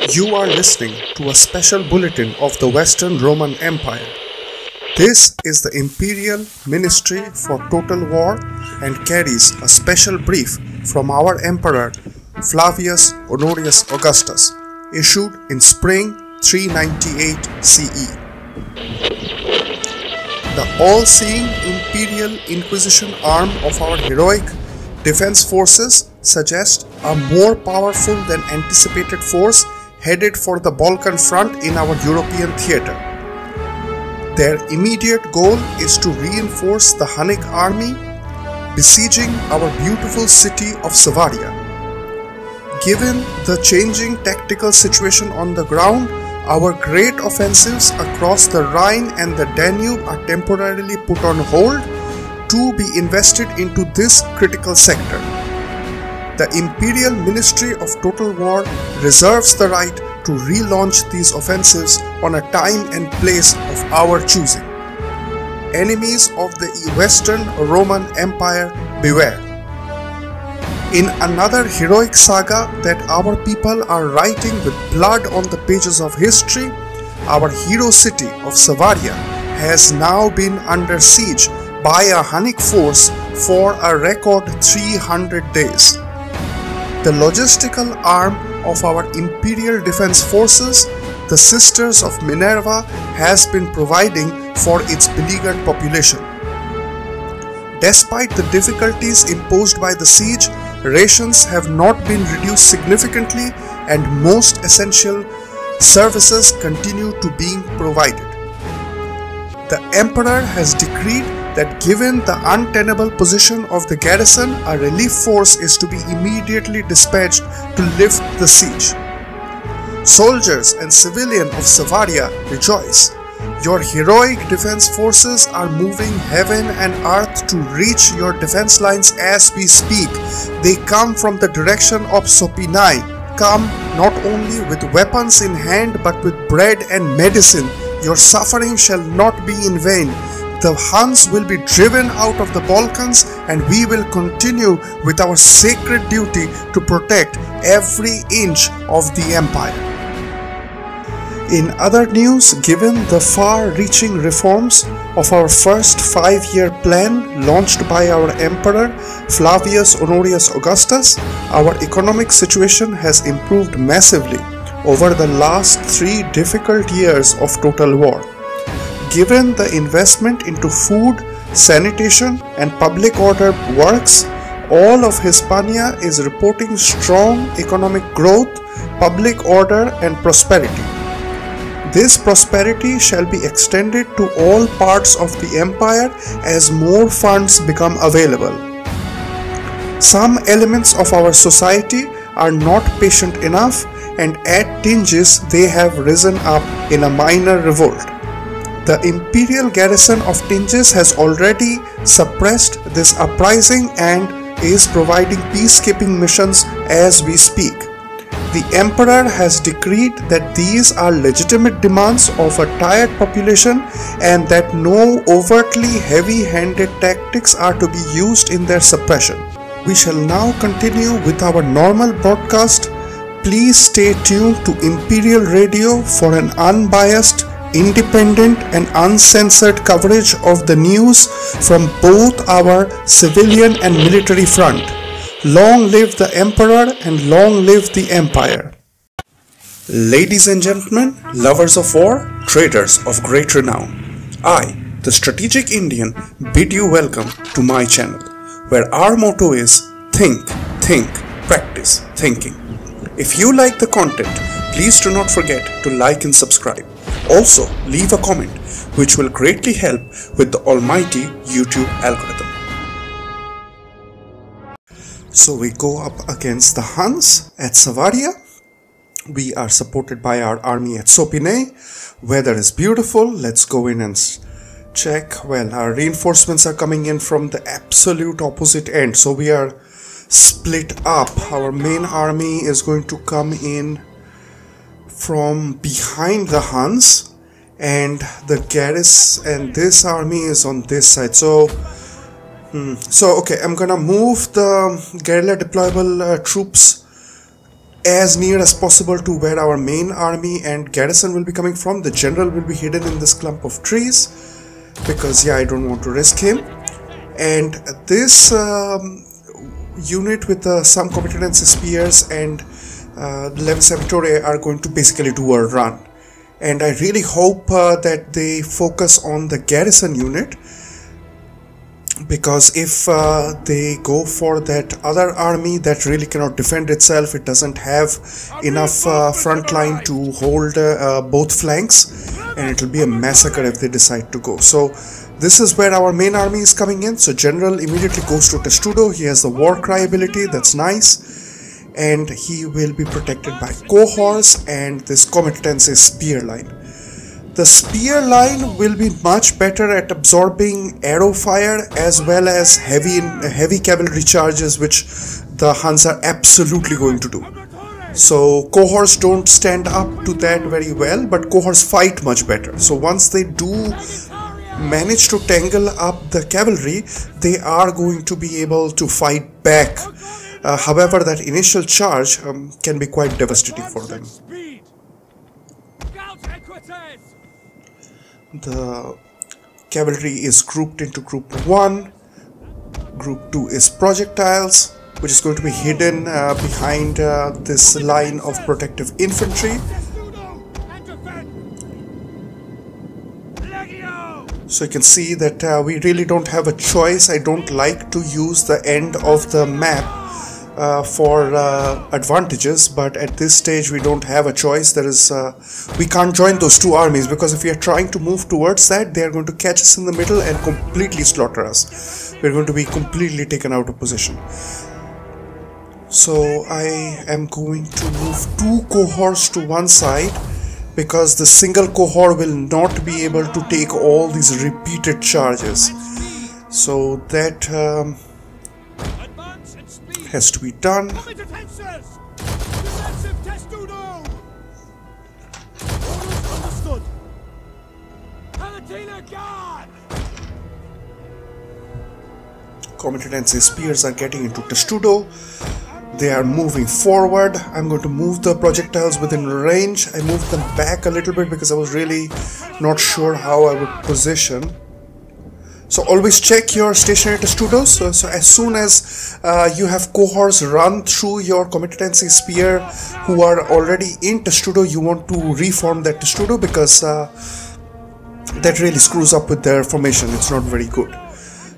You are listening to a special bulletin of the Western Roman Empire. This is the Imperial Ministry for Total War and carries a special brief from our Emperor Flavius Honorius Augustus, issued in spring 398 CE. The all-seeing Imperial Inquisition arm of our heroic defense forces suggests a more powerful than anticipated force headed for the Balkan front in our European theatre. Their immediate goal is to reinforce the Hunnic army, besieging our beautiful city of Savaria. Given the changing tactical situation on the ground, our great offensives across the Rhine and the Danube are temporarily put on hold to be invested into this critical sector. The Imperial Ministry of Total War reserves the right to relaunch these offensives on a time and place of our choosing. Enemies of the Western Roman Empire, beware. In another heroic saga that our people are writing with blood on the pages of history, our hero city of Savaria has now been under siege by a hunnic force for a record 300 days. The logistical arm of our Imperial Defense Forces, the Sisters of Minerva, has been providing for its beleaguered population. Despite the difficulties imposed by the siege, rations have not been reduced significantly and most essential services continue to being provided. The Emperor has decreed that given the untenable position of the garrison, a relief force is to be immediately dispatched to lift the siege. Soldiers and civilians of Savaria, rejoice! Your heroic defense forces are moving heaven and earth to reach your defense lines as we speak. They come from the direction of Sopinai. Come not only with weapons in hand but with bread and medicine. Your suffering shall not be in vain. The Huns will be driven out of the Balkans and we will continue with our sacred duty to protect every inch of the empire. In other news, given the far-reaching reforms of our first 5-year plan launched by our Emperor Flavius Honorius Augustus, our economic situation has improved massively over the last 3 difficult years of total war. Given the investment into food, sanitation and public order works, all of Hispania is reporting strong economic growth, public order and prosperity. This prosperity shall be extended to all parts of the empire as more funds become available. Some elements of our society are not patient enough, and at Tinges they have risen up in a minor revolt. The imperial garrison of Tinges has already suppressed this uprising and is providing peacekeeping missions as we speak. The emperor has decreed that these are legitimate demands of a tired population and that no overtly heavy-handed tactics are to be used in their suppression. We shall now continue with our normal broadcast. Please stay tuned to Imperial Radio for an unbiased, independent and uncensored coverage of the news from both our civilian and military front. Long live the Emperor and long live the Empire. Ladies and gentlemen, lovers of war, traders of great renown, I, the Strategic Indian, bid you welcome to my channel, where our motto is think, practice thinking. If you like the content, please do not forget to like and subscribe. Also, leave a comment, which will greatly help with the almighty YouTube algorithm. So we go up against the Huns at Savaria. We are supported by our army at Sopinai. Weather is beautiful. Let's go in and check. Well, our reinforcements are coming in from the absolute opposite end. So we are split up. Our main army is going to come in from behind the Huns, and the garrison and this army is on this side. So okay, I'm gonna move the guerrilla deployable troops as near as possible to where our main army and garrison will be coming from. The general will be hidden in this clump of trees because I don't want to risk him. And this unit with some competent spears and Levis Abitori are going to basically do a run. And I really hope that they focus on the garrison unit, because if they go for that other army that really cannot defend itself, it doesn't have enough front line to hold both flanks, and it will be a massacre if they decide to go. So this is where our main army is coming in. So general immediately goes to Testudo. He has the war cry ability, that's nice, and he will be protected by cohorts and this competency spear line. The spear line will be much better at absorbing arrow fire as well as heavy cavalry charges, which the Huns are absolutely going to do. So cohorts don't stand up to that very well, but cohorts fight much better. So once they do manage to tangle up the cavalry, they are going to be able to fight back. However, that initial charge can be quite devastating for them. The cavalry is grouped into group 1. Group 2 is projectiles, which is going to be hidden behind this line of protective infantry. So you can see that we really don't have a choice. I don't like to use the end of the map for advantages, but at this stage we don't have a choice. There is we can't join those two armies, because if we are trying to move towards that, they are going to catch us in the middle and completely slaughter us. We're going to be completely taken out of position. So I am going to move 2 cohorts to one side, because the single cohort will not be able to take all these repeated charges. So that has to be done. Competency spears are getting into Testudo. They are moving forward. I'm going to move the projectiles within range. I moved them back a little bit because I was really not sure how I would position. So always check your stationary Testudos. So as soon as you have cohorts run through your competency spear who are already in Testudo, you want to reform that Testudo, because that really screws up with their formation. It's not very good.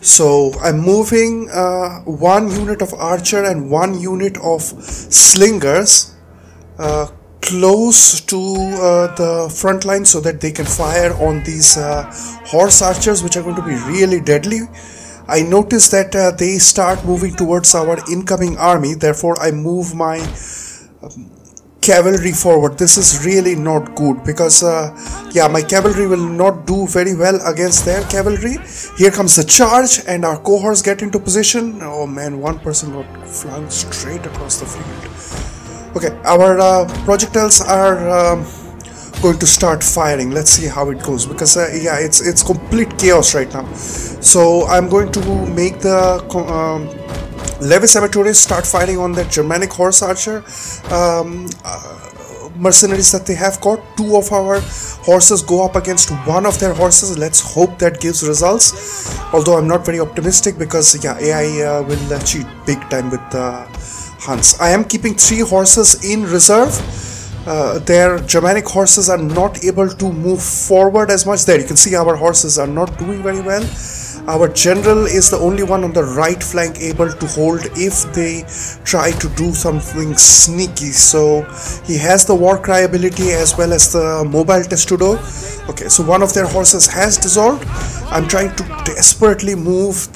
So I'm moving 1 unit of archer and 1 unit of slingers close to the front line, so that they can fire on these horse archers, which are going to be really deadly. I noticed that they start moving towards our incoming army. Therefore I move my cavalry forward. This is really not good, because my cavalry will not do very well against their cavalry. Here comes the charge and our cohorts get into position. Oh man, one person got flung straight across the field. Okay, our projectiles are going to start firing. Let's see how it goes, because it's complete chaos right now. So I'm going to make the Levis Amateurs start firing on that Germanic horse archer mercenaries that they have got. 2 of our horses go up against 1 of their horses. Let's hope that gives results, although I'm not very optimistic, because AI will cheat big time with the Huns. I am keeping 3 horses in reserve. Their Germanic horses are not able to move forward as much. There you can see our horses are not doing very well. Our general is the only one on the right flank able to hold if they try to do something sneaky. So he has the war cry ability as well as the mobile Testudo. Okay, so 1 of their horses has dissolved. I'm trying to desperately move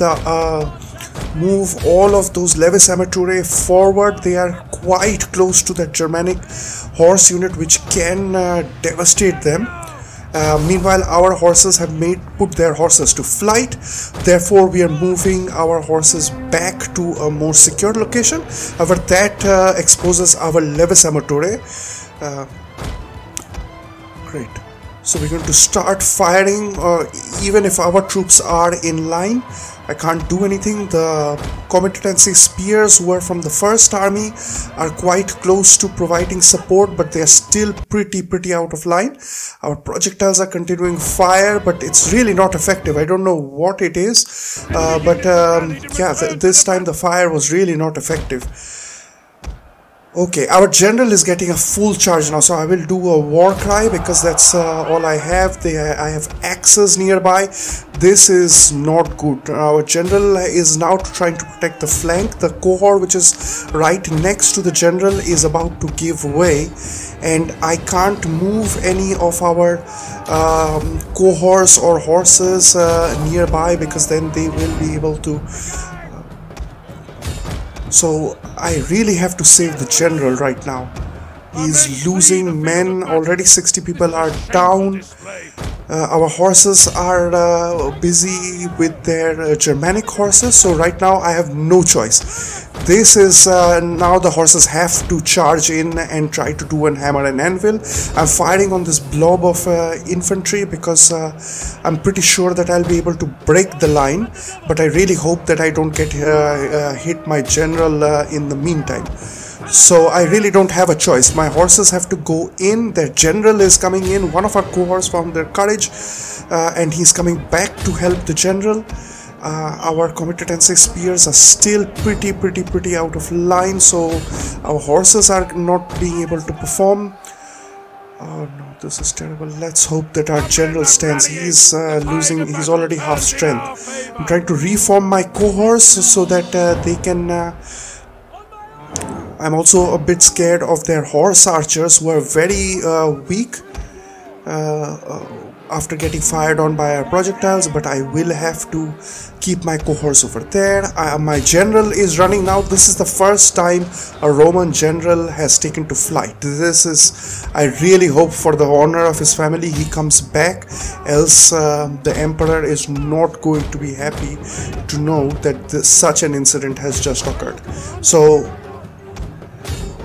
all of those Levis Amateurs forward. They are quite close to that Germanic horse unit, which can devastate them. Meanwhile, our horses have put their horses to flight. Therefore, we are moving our horses back to a more secure location. However, that exposes our Levis Amateurs. Great. So we're going to start firing, even if our troops are in line. I can't do anything. The competency spears who are from the first army are quite close to providing support, but they are still pretty out of line. Our projectiles are continuing fire, but it's really not effective. I don't know what it is, but yeah, this time the fire was really not effective. Okay, our general is getting a full charge now, so I will do a war cry because that's all I have. I have axes nearby. This is not good. Our general is now trying to protect the flank. The cohort which is right next to the general is about to give way, and I can't move any of our cohorts or horses nearby because then they will be able to... So I really have to save the general right now. He's losing men. Already 60 people are down. Our horses are busy with their Germanic horses, so right now I have no choice. This is now the horses have to charge in and try to do a hammer and anvil. I'm firing on this blob of infantry because I'm pretty sure that I'll be able to break the line, but I really hope that I don't get hit my general in the meantime. So I really don't have a choice. My horses have to go in. Their general is coming in. One of our cohorts found their courage and he's coming back to help the general. Our competency spears are still pretty out of line, so our horses are not being able to perform. Oh no, this is terrible. Let's hope that our general stands. He's losing, he's already half strength. I'm trying to reform my cohorts so that they can... I'm also a bit scared of their horse archers who are very weak after getting fired on by our projectiles, but I will have to keep my cohorts over there. My general is running now. This is the first time a Roman general has taken to flight. This is, I really hope for the honor of his family he comes back, else the emperor is not going to be happy to know that such an incident has just occurred. So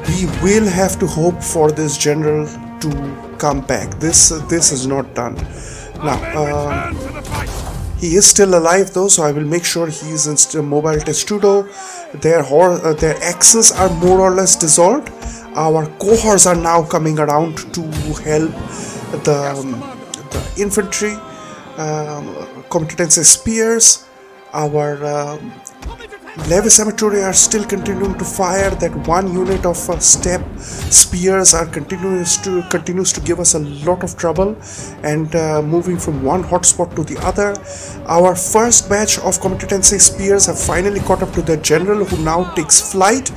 we will have to hope for this general to come back. This is not done. Now, he is still alive though, so I will make sure he is in mobile testudo. Their axes are more or less dissolved. Our cohorts are now coming around to help the infantry. Competency spears. Our Levis Amatori are still continuing to fire. That one unit of step spears are continues to give us a lot of trouble and moving from one hotspot to the other. Our first batch of competency spears have finally caught up to the general, who now takes flight,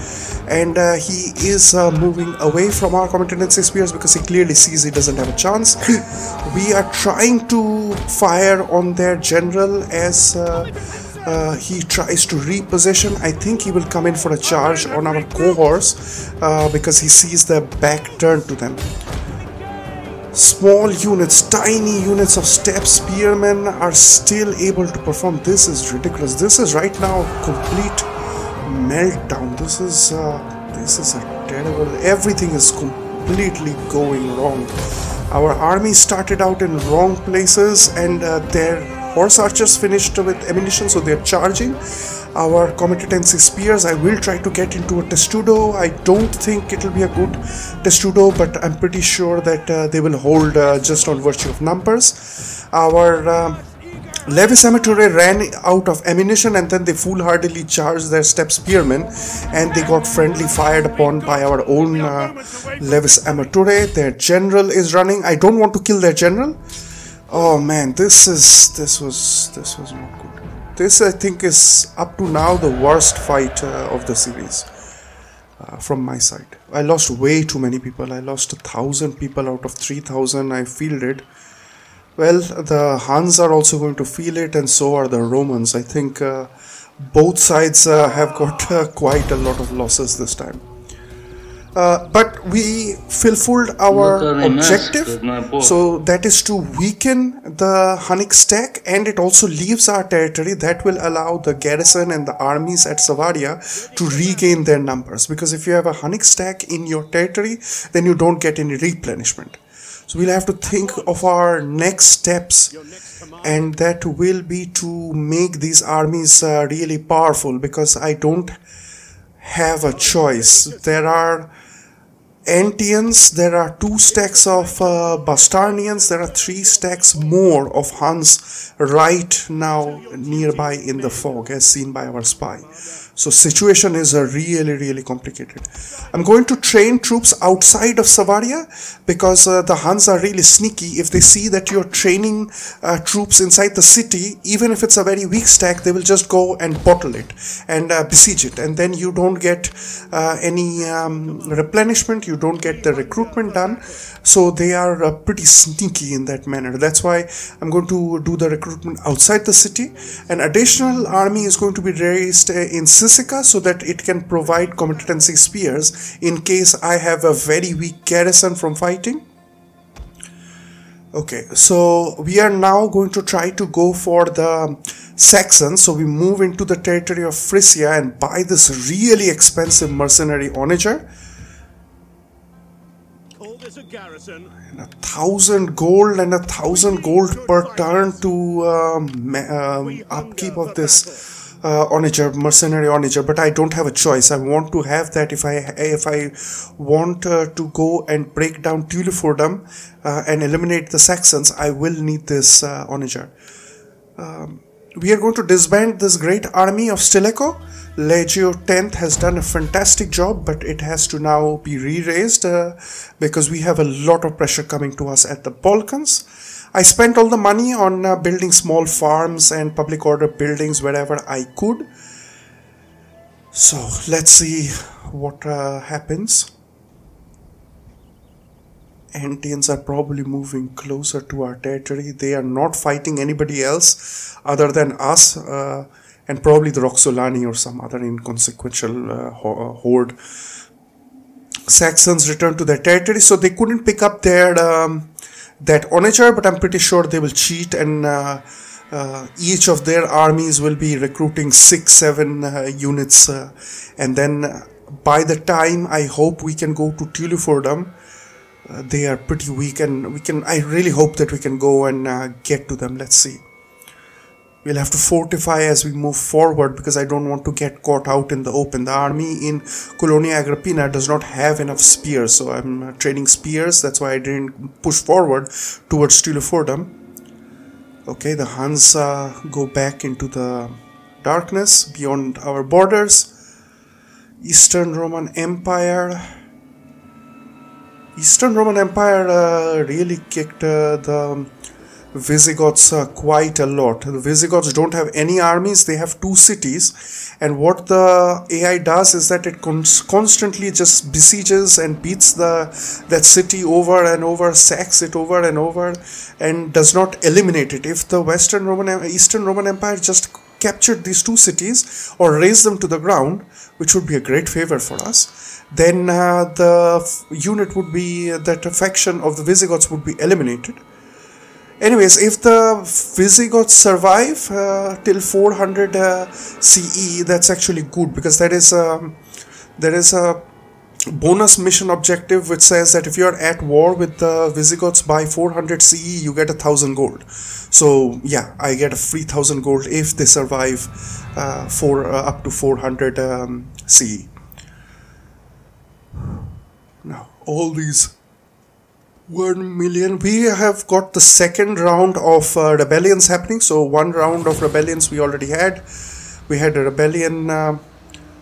and he is moving away from our competency spears because he clearly sees he doesn't have a chance. We are trying to fire on their general as he tries to reposition. I think he will come in for a charge on our cohorts because he sees their back turned to them. Small units, tiny units of step spearmen are still able to perform. This is ridiculous. This is right now complete meltdown. This is a terrible. Everything is completely going wrong. Our army started out in wrong places, and their horse archers finished with ammunition, so they're charging. Our competency spears, I will try to get into a testudo. I don't think it will be a good testudo, but I'm pretty sure that they will hold just on virtue of numbers. Our Levis Amatori ran out of ammunition, and then they foolhardily charged their step spearmen, and they got friendly fired upon by our own Levis Amatori. Their general is running. I don't want to kill their general. Oh man, this was not good. This, I think, is up to now the worst fight of the series from my side. I lost way too many people. I lost 1,000 people out of 3,000 I fielded. Well, the Huns are also going to feel it, and so are the Romans. I think both sides have got quite a lot of losses this time. But we fulfilled our objective, so that is to weaken the hunnic stack, and it also leaves our territory. That will allow the garrison and the armies at Savaria to regain their numbers, because if you have a hunnic stack in your territory, then you don't get any replenishment. So we'll have to think of our next steps, and that will be to make these armies really powerful, because I don't have a choice. There are Antians, there are 2 stacks of Bastarnians, there are 3 stacks more of Huns right now nearby in the fog, as seen by our spy. So situation is really complicated. I'm going to train troops outside of Savaria, because the Huns are really sneaky. If they see that you're training troops inside the city, even if it's a very weak stack, they will just go and bottle it and besiege it, and then you don't get any replenishment, you don't get the recruitment done. So they are pretty sneaky in that manner. That's why I'm going to do the recruitment outside the city. An additional army is going to be raised in Sisika, so that it can provide competency spears in case I have a very weak garrison from fighting. Okay, so we are now going to try to go for the Saxons. So we move into the territory of Frisia and buy this really expensive mercenary onager. A garrison. And 1,000 gold and 1,000 gold per turn to upkeep of this onager, mercenary onager. But I don't have a choice. I want to have that if I want to go and break down Tulifordum and eliminate the Saxons. I will need this onager. We are going to disband this great army of Stilicho. Legio 10th has done a fantastic job, but it has to now be re-raised because we have a lot of pressure coming to us at the Balkans. I spent all the money on building small farms and public order buildings wherever I could. So let's see what happens. Antians are probably moving closer to our territory. They are not fighting anybody else other than us, and probably the Roxolani or some other inconsequential horde. Saxons returned to their territory, so they couldn't pick up their that onager, but I'm pretty sure they will cheat, and each of their armies will be recruiting 6-7 units, and then by the time I hope we can go to Tulifordum, they are pretty weak, and I really hope that we can go and get to them. Let's see. We'll have to fortify as we move forward, because I don't want to get caught out in the open. The army in Colonia Agrippina does not have enough spears, so I'm training spears. That's why I didn't push forward towards Tulifordum. Okay, the Huns go back into the darkness beyond our borders. Eastern Roman Empire. Eastern Roman Empire really kicked the Visigoths quite a lot. The Visigoths don't have any armies, they have 2 cities, and what the AI does is that it constantly just besieges and beats that city over and over, sacks it over and over, and does not eliminate it. If the Eastern Roman Empire just captured these 2 cities or razed them to the ground, which would be a great favor for us, then the unit would be, that faction of the Visigoths would be eliminated. Anyways, if the Visigoths survive till 400 CE, that's actually good, because there is a bonus mission objective which says that if you are at war with the Visigoths by 400 CE, you get 1,000 gold. So yeah, I get a free 1,000 gold if they survive up to 400 CE. Now all these 1 million. We have got the second round of rebellions happening. So 1 round of rebellions we already had. We had a rebellion.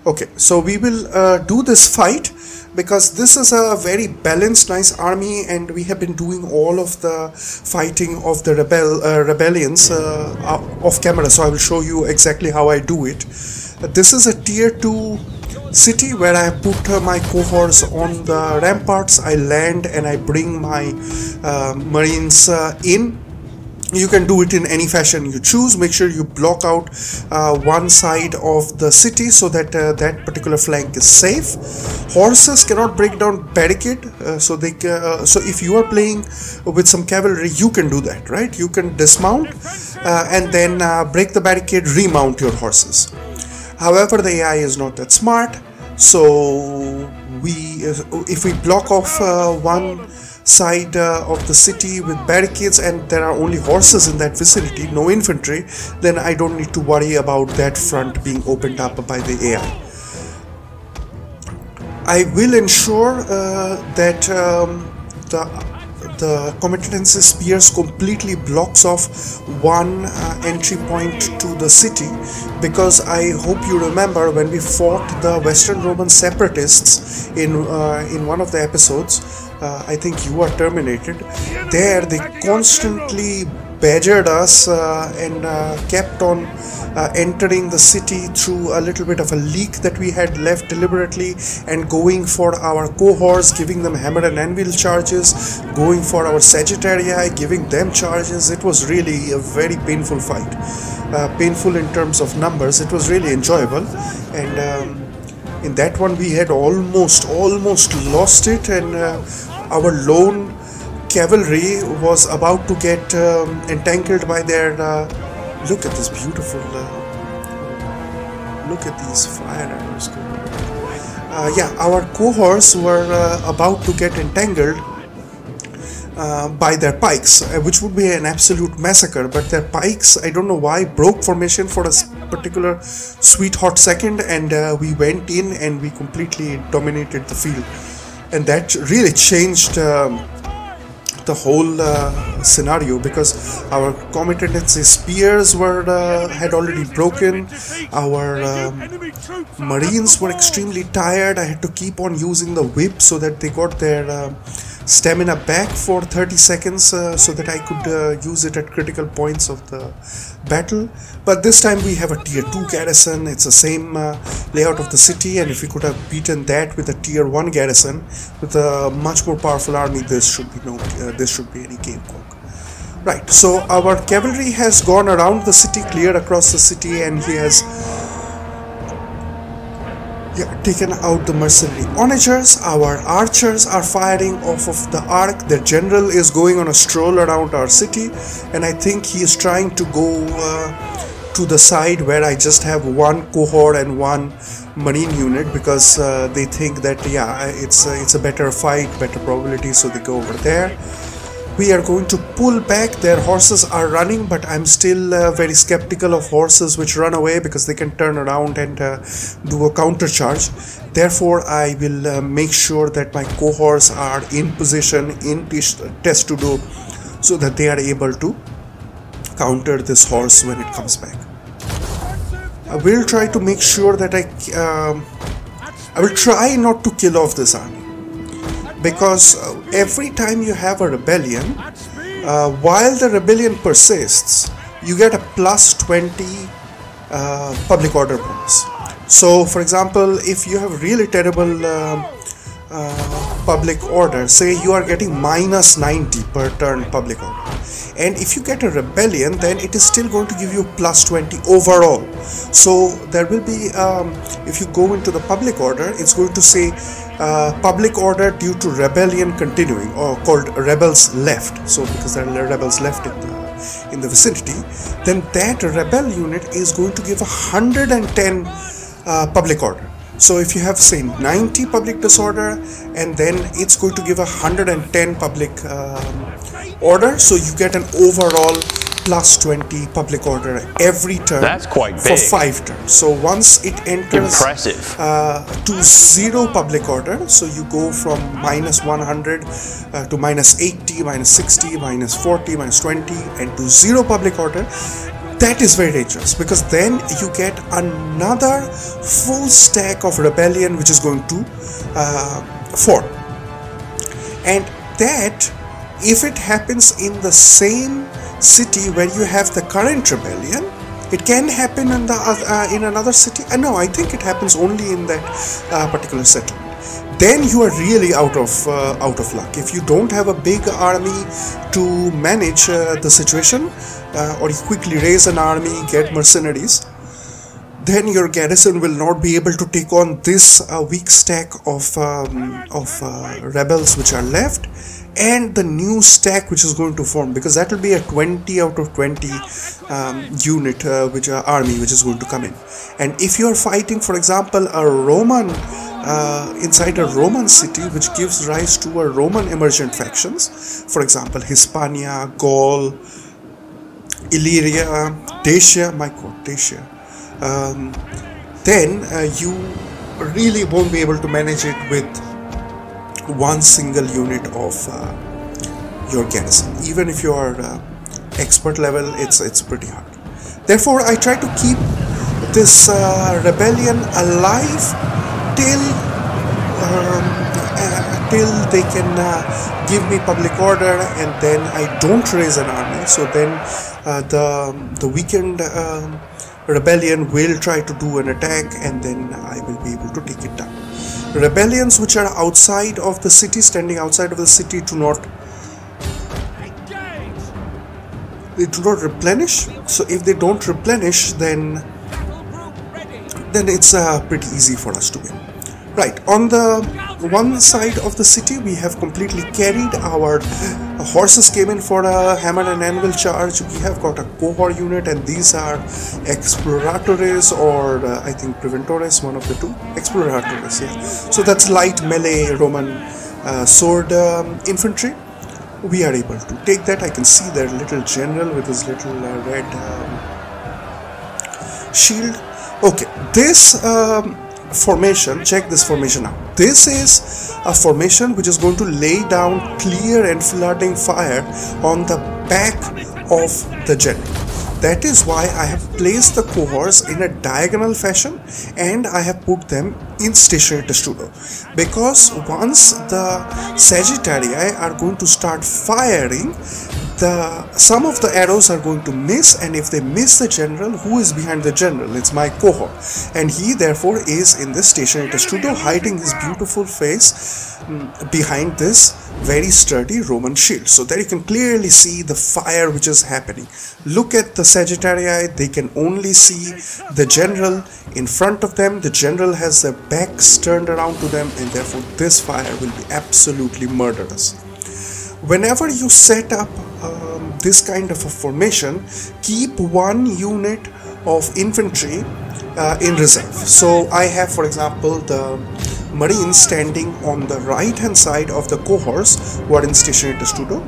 Okay, so we will do this fight, because this is a very balanced, nice army, and we have been doing all of the fighting of the rebellions off camera. So I will show you exactly how I do it. This is a tier 2 city where I put my cohorts on the ramparts. I land and I bring my marines in. You can do it in any fashion you choose. Make sure you block out one side of the city so that that particular flank is safe. Horses cannot break down barricade, so if you are playing with some cavalry, you can do that, right? You can dismount and then break the barricade, remount your horses. However, the AI is not that smart, so if we block off one side of the city with barricades and there are only horses in that vicinity, no infantry, then I don't need to worry about that front being opened up by the AI. I will ensure that the combatants' spears completely blocks off one entry point to the city, because I hope you remember when we fought the Western Roman separatists in one of the episodes, I think you were terminated. There they constantly badgered us and kept on entering the city through a little bit of a leak that we had left deliberately, and going for our cohorts, giving them hammer and anvil charges, going for our Sagittarii, giving them charges. It was really a very painful fight, painful in terms of numbers. It was really enjoyable, and in that one we had almost lost it, and our lone cavalry was about to get entangled by their look at this beautiful look at these fire arrows. Yeah, our cohorts were about to get entangled by their pikes, which would be an absolute massacre, but their pikes, I don't know why, broke formation for a particular sweet hot second, and we went in and we completely dominated the field, and that really changed the whole scenario, because our combatants' spears were had already broken. Our marines were extremely tired. I had to keep on using the whip so that they got their stamina back for 30 seconds so that I could use it at critical points of the battle. But this time we have a tier 2 garrison. It's the same layout of the city, and if we could have beaten that with a tier 1 garrison with a much more powerful army, this should be any cakewalk. Right, so our cavalry has gone around the city, cleared across the city, and he has taken out the mercenary onagers. Our archers are firing off of the arc. Their general is going on a stroll around our city, and I think he is trying to go to the side where I just have one cohort and one marine unit, because they think that it's a better fight, better probability, so they go over there. We are going to pull back. Their horses are running, but I'm still very skeptical of horses which run away, because they can turn around and do a counter charge. Therefore, I will make sure that my cohorts are in position in test to do, so that they are able to counter this horse when it comes back. I will try to make sure that I will try not to kill off this army, because every time you have a rebellion, while the rebellion persists, you get a plus 20 public order bonus. So for example, if you have really terrible public order, say you are getting minus 90 per turn public order, and if you get a rebellion, then it is still going to give you plus 20 overall. So there will be, if you go into the public order, it's going to say public order due to rebellion continuing, or called rebels left. So because there are rebels left in the vicinity, then that rebel unit is going to give 110 public order. So if you have, say, 90 public disorder, and then it's going to give 110 public order, so you get an overall plus 20 public order every turn. That's quite big. For 5 turns. So once it enters to 0 public order, so you go from minus 100 to minus 80, minus 60, minus 40, minus 20, and to 0 public order, that is very dangerous, because then you get another full stack of rebellion which is going to form. And that, if it happens in the same city where you have the current rebellion, it can happen in the in another city. No, I think it happens only in that particular settlement. Then you are really out of luck. If you don't have a big army to manage the situation, or you quickly raise an army, get mercenaries, then your garrison will not be able to take on this weak stack of rebels which are left, and the new stack which is going to form, because that will be a 20 out of 20 unit army which is going to come in. And if you are fighting, for example, a Roman inside a Roman city, which gives rise to a Roman emergent factions. For example, Hispania, Gaul, Illyria, Dacia, my god, Dacia. Then you really won't be able to manage it with one single unit of your garrison. Even if you are expert level, it's pretty hard. Therefore, I try to keep this rebellion alive till they can give me public order, and then I don't raise an army. So then the weakened rebellion will try to do an attack, and then I will be able to take it down. Rebellions which are outside of the city, standing outside of the city, do not replenish. So if they don't replenish, then it's pretty easy for us to win. Right, on the one side of the city, we have completely carried. Our horses came in for a hammer and anvil charge. We have got a cohort unit, and these are exploratores, or I think preventores, one of the two. Exploratores, yeah. So that's light melee Roman sword infantry. We are able to take that. I can see their little general with his little red shield. Okay, this formation, check this formation out. This is a formation which is going to lay down clear and flooding fire on the back of the general. That is why I have placed the cohorts in a diagonal fashion, and I have put them in stationary testudo, because once the Sagittarii are going to start firing, some of the arrows are going to miss, and if they miss the general, who is behind the general? It's my cohort, and he therefore is in this stationary testudo, hiding his beautiful face behind this very sturdy Roman shield, so that you can clearly see the fire which is happening. Look at the Sagittarii, they can only see the general in front of them. The general has their backs turned around to them, and therefore this fire will be absolutely murderous. Whenever you set up this kind of a formation, keep one unit of infantry in reserve. So I have, for example, the Marines standing on the right hand side of the cohorts who are in stationary testudo,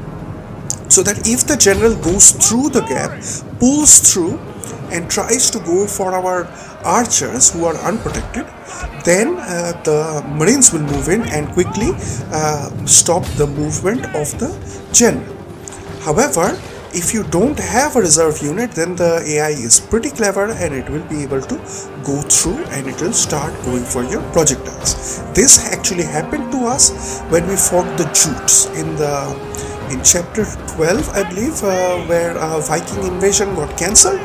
so that if the general goes through the gap, pulls through and tries to go for our archers who are unprotected, then the Marines will move in and quickly stop the movement of the general. However, if you don't have a reserve unit, then the AI is pretty clever, and it will be able to go through and it will start going for your projectiles. This actually happened to us when we fought the Jutes in chapter 12, I believe, where Viking invasion got cancelled,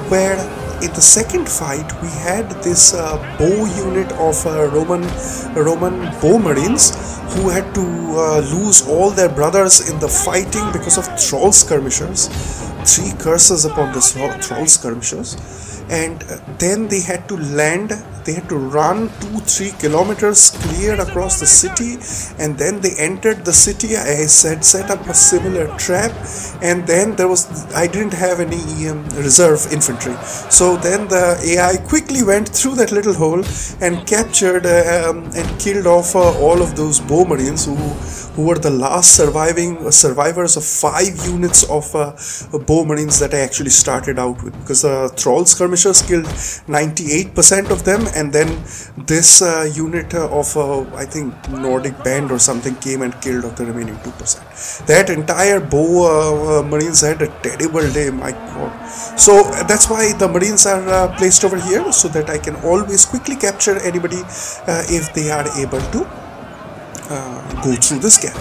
where in the second fight we had this bow unit of Roman bow marines who had to lose all their brothers in the fighting because of troll skirmishers. 3 curses upon the troll skirmishers, and then they had to land. They had to run 2-3 kilometers clear across the city, and then they entered the city. I set up a similar trap, and then I didn't have any reserve infantry. So then the AI quickly went through that little hole and captured and killed off all of those bow marines who were the last survivors of 5 units of bow marines that I actually started out with, because the troll skirmishers killed 98% of them, and then this unit of I think Nordic band or something came and killed off the remaining 2%. That entire bow marines had a terrible day, my god. So that's why the marines are placed over here, so that I can always quickly capture anybody if they are able to go through this gap.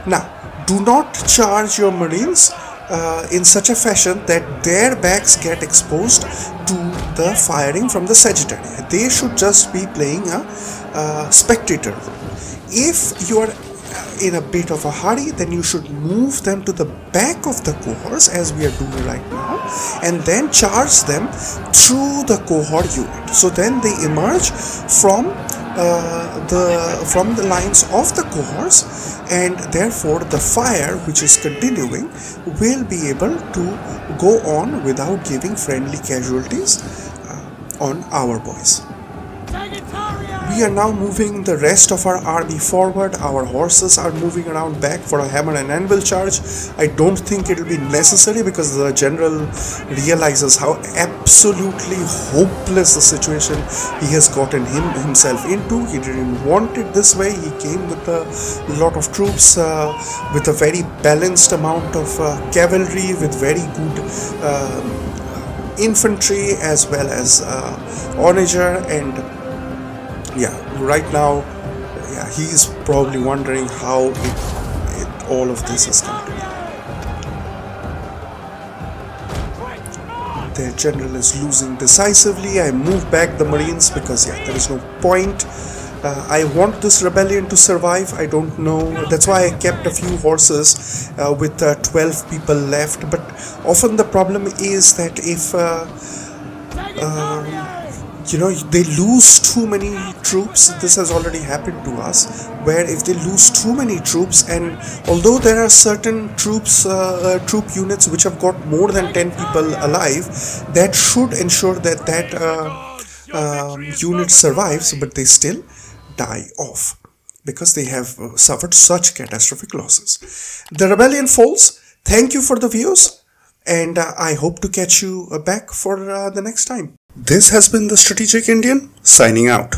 Now, do not charge your marines in such a fashion that their backs get exposed to the firing from the Sagittarii. They should just be playing a spectator role. If you are in a bit of a hurry, then you should move them to the back of the cohorts, as we are doing right now, and then charge them through the cohort unit. So then they emerge from the lines of the cohorts, and therefore the fire which is continuing will be able to go on without giving friendly casualties on our boys. We we are now moving the rest of our army forward. Our horses are moving around back for a hammer and anvil charge. I don't think it will be necessary because the general realizes how absolutely hopeless the situation he has gotten himself into. He didn't want it this way. He came with a lot of troops, with a very balanced amount of cavalry, with very good infantry as well as onager, and yeah, right now, yeah, he is probably wondering how all of this has come to be. Their general is losing decisively. I move back the marines because yeah, there is no point. I want this rebellion to survive. I don't know. That's why I kept a few horses with 12 people left. But often the problem is that if they lose too many troops. This has already happened to us, where if they lose too many troops, and although there are certain troops, troop units which have got more than 10 people alive, that should ensure that unit survives, but they still die off because they have suffered such catastrophic losses. The rebellion falls. Thank you for the views, and I hope to catch you back for the next time. This has been the Strategic Indian, signing out.